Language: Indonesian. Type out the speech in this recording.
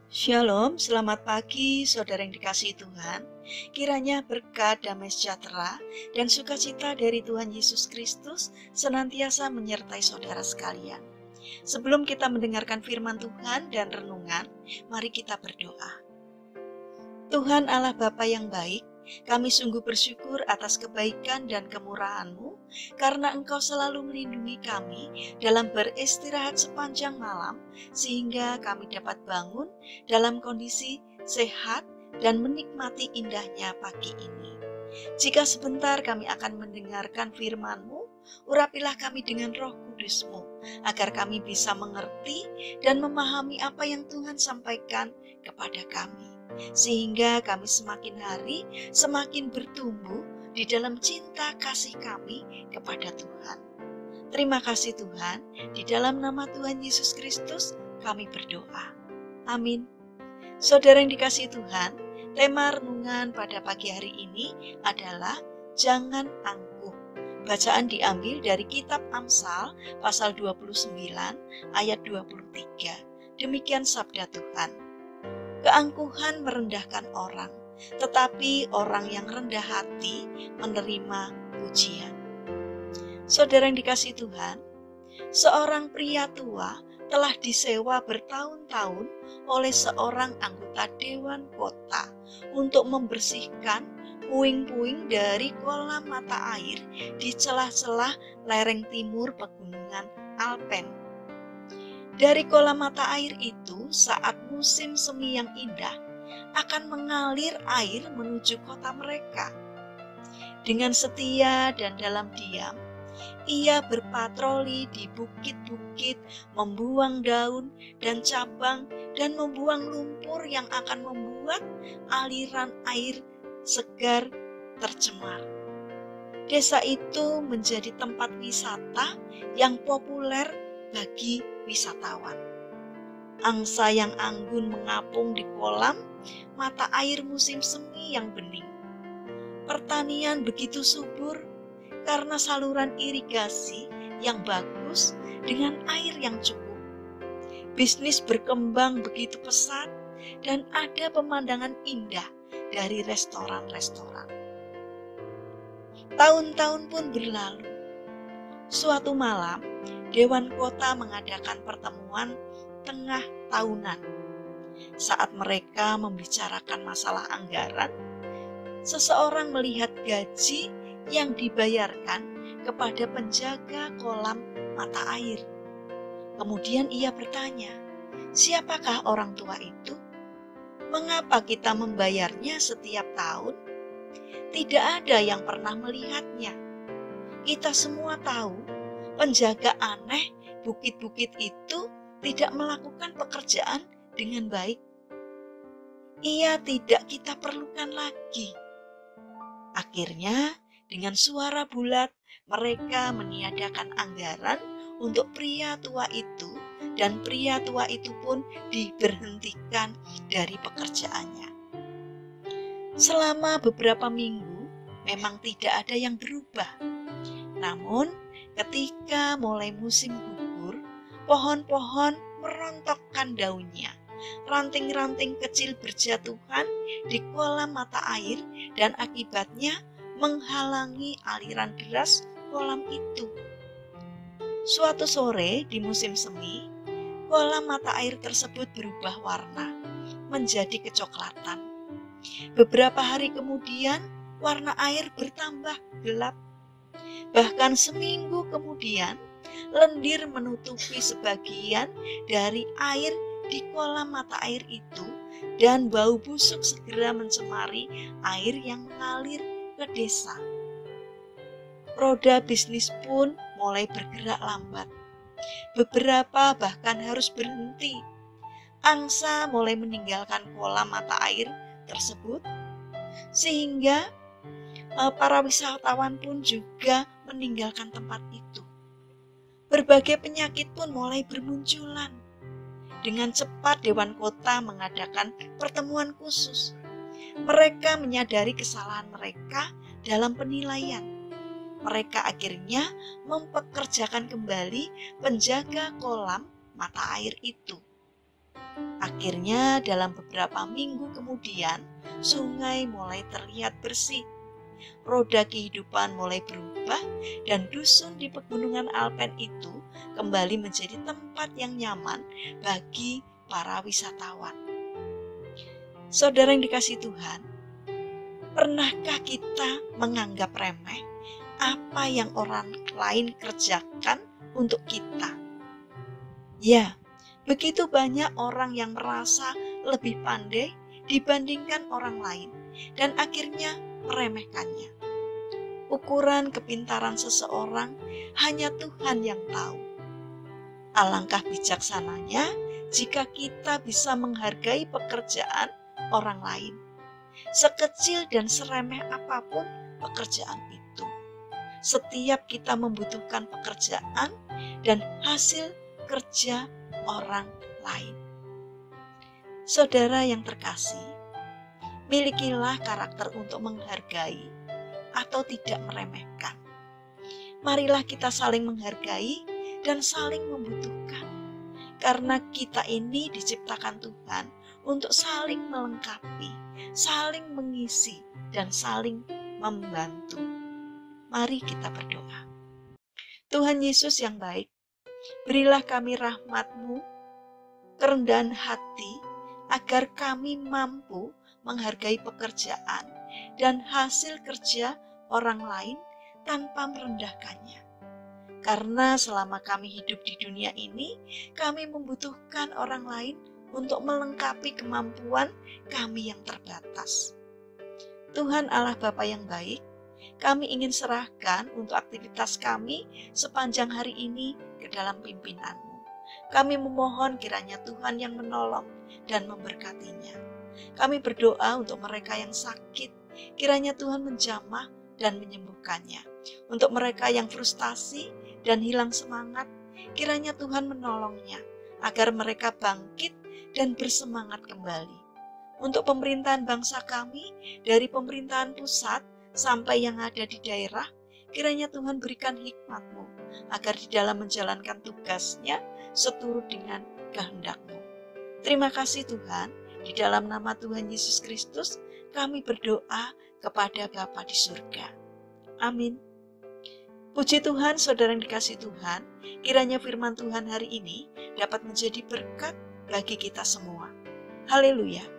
Shalom, selamat pagi saudara yang dikasihi Tuhan. Kiranya berkat, damai sejahtera, dan sukacita dari Tuhan Yesus Kristus senantiasa menyertai saudara sekalian. Sebelum kita mendengarkan firman Tuhan dan renungan, mari kita berdoa. Tuhan Allah Bapa yang baik, kami sungguh bersyukur atas kebaikan dan kemurahan-Mu karena Engkau selalu melindungi kami dalam beristirahat sepanjang malam sehingga kami dapat bangun dalam kondisi sehat dan menikmati indahnya pagi ini. Jika sebentar kami akan mendengarkan firman-Mu, urapilah kami dengan Roh Kudus-Mu agar kami bisa mengerti dan memahami apa yang Tuhan sampaikan kepada kami. Sehingga kami semakin hari semakin bertumbuh di dalam cinta kasih kami kepada Tuhan. Terima kasih Tuhan, di dalam nama Tuhan Yesus Kristus kami berdoa. Amin. Saudara yang dikasihi Tuhan, tema renungan pada pagi hari ini adalah jangan angkuh. Bacaan diambil dari kitab Amsal pasal 29 ayat 23. Demikian sabda Tuhan. Keangkuhan merendahkan orang, tetapi orang yang rendah hati menerima pujian. Saudara yang dikasihi Tuhan, seorang pria tua telah disewa bertahun-tahun oleh seorang anggota Dewan Kota untuk membersihkan puing-puing dari kolam mata air di celah-celah lereng timur pegunungan Alpen. Dari kolam mata air itu, saat musim semi yang indah, akan mengalir air menuju kota mereka. Dengan setia dan dalam diam, ia berpatroli di bukit-bukit, membuang daun dan cabang, dan membuang lumpur yang akan membuat aliran air segar tercemar. Desa itu menjadi tempat wisata yang populer bagi wisatawan. Angsa yang anggun mengapung di kolam mata air musim semi yang bening. Pertanian begitu subur karena saluran irigasi yang bagus dengan air yang cukup. Bisnis berkembang begitu pesat dan ada pemandangan indah dari restoran-restoran. Tahun-tahun pun berlalu. Suatu malam, Dewan Kota mengadakan pertemuan tengah tahunan. Saat mereka membicarakan masalah anggaran, seseorang melihat gaji yang dibayarkan kepada penjaga kolam mata air. Kemudian ia bertanya, siapakah orang tua itu? Mengapa kita membayarnya setiap tahun? Tidak ada yang pernah melihatnya. Kita semua tahu penjaga aneh bukit-bukit itu tidak melakukan pekerjaan dengan baik. Ia tidak kita perlukan lagi. Akhirnya, dengan suara bulat, mereka meniadakan anggaran untuk pria tua itu, dan pria tua itu pun diberhentikan dari pekerjaannya. Selama beberapa minggu, memang tidak ada yang berubah. Namun, ketika mulai musim gugur, pohon-pohon merontokkan daunnya. Ranting-ranting kecil berjatuhan di kolam mata air dan akibatnya menghalangi aliran deras kolam itu. Suatu sore di musim semi, kolam mata air tersebut berubah warna menjadi kecoklatan. Beberapa hari kemudian, warna air bertambah gelap. Bahkan seminggu kemudian, lendir menutupi sebagian dari air di kolam mata air itu dan bau busuk segera mencemari air yang mengalir ke desa. Roda bisnis pun mulai bergerak lambat. Beberapa bahkan harus berhenti. Angsa mulai meninggalkan kolam mata air tersebut sehingga para wisatawan pun juga meninggalkan tempat itu. Berbagai penyakit pun mulai bermunculan. Dengan cepat Dewan Kota mengadakan pertemuan khusus. Mereka menyadari kesalahan mereka dalam penilaian. Mereka akhirnya mempekerjakan kembali penjaga kolam mata air itu. Akhirnya dalam beberapa minggu kemudian, sungai mulai terlihat bersih. Roda kehidupan mulai berubah dan dusun di pegunungan Alpen itu kembali menjadi tempat yang nyaman bagi para wisatawan. Saudara yang dikasihi Tuhan, pernahkah kita menganggap remeh apa yang orang lain kerjakan untuk kita? Ya, begitu banyak orang yang merasa lebih pandai dibandingkan orang lain dan akhirnya meremehkannya. Ukuran kepintaran seseorang hanya Tuhan yang tahu. Alangkah bijaksananya jika kita bisa menghargai pekerjaan orang lain, sekecil dan seremeh apapun pekerjaan itu. Setiap kita membutuhkan pekerjaan dan hasil kerja orang lain. Saudara yang terkasih, milikilah karakter untuk menghargai atau tidak meremehkan. Marilah kita saling menghargai dan saling membutuhkan. Karena kita ini diciptakan Tuhan untuk saling melengkapi, saling mengisi, dan saling membantu. Mari kita berdoa. Tuhan Yesus yang baik, berilah kami rahmat-Mu, kerendahan hati, agar kami mampu menghargai pekerjaan dan hasil kerja orang lain tanpa merendahkannya. Karena selama kami hidup di dunia ini, kami membutuhkan orang lain untuk melengkapi kemampuan kami yang terbatas. Tuhan Allah Bapa yang baik, kami ingin serahkan untuk aktivitas kami sepanjang hari ini ke dalam pimpinan-Mu. Kami memohon kiranya Tuhan yang menolong dan memberkatinya. Kami berdoa untuk mereka yang sakit, kiranya Tuhan menjamah dan menyembuhkannya. Untuk mereka yang frustasi dan hilang semangat, kiranya Tuhan menolongnya, agar mereka bangkit dan bersemangat kembali. Untuk pemerintahan bangsa kami, dari pemerintahan pusat sampai yang ada di daerah, kiranya Tuhan berikan hikmat-Mu, agar di dalam menjalankan tugasnya seturut dengan kehendak-Mu. Terima kasih Tuhan, di dalam nama Tuhan Yesus Kristus, kami berdoa kepada Bapa di surga. Amin. Puji Tuhan, saudara yang dikasihi Tuhan, kiranya firman Tuhan hari ini dapat menjadi berkat bagi kita semua. Haleluya.